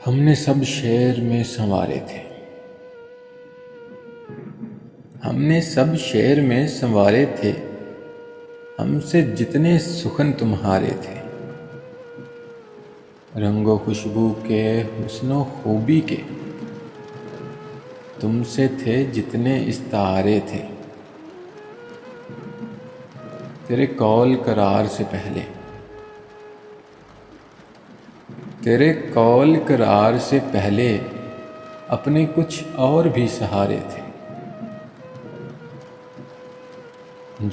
ہم نے سب شعر میں سنوارے تھے، ہم نے سب شعر میں سنوارے تھے، ہم سے جتنے سخن تمہارے تھے، رنگ و خوشبو کے حسن و خوبی کے تم سے تھے جتنے استعارے تھے، تیرے قول قرار سے پہلے، تیرے قول قرار سے پہلے اپنے کچھ اور بھی سہارے تھے،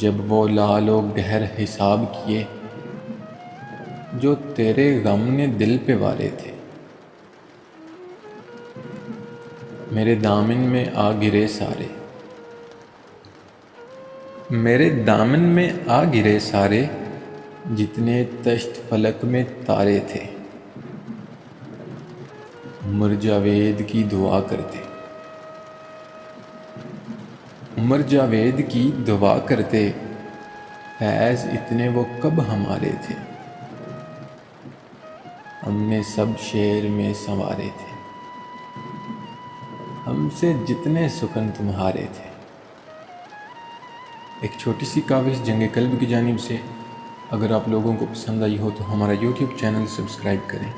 جب وہ لعل و گہر حساب کیے جو تیرے غم نے دل پہ وارے تھے، میرے دامن میں آ گرے سارے، میرے دامن میں آ گرے سارے جتنے تشت فلک میں تارے تھے، عمر جاوید کی دعا کرتے، عمر جاوید کی دعا کرتے، فیض اتنے وہ کب ہمارے تھے، ہم نے سب شعر میں سنوارے تھے، ہم سے جتنے سخن تمہارے تھے۔ ایک چھوٹی سی کاوش جنگ قلب کی جانب سے۔ اگر آپ لوگوں کو پسند آئی ہو تو ہمارا یوٹیوب چینل سبسکرائب کریں۔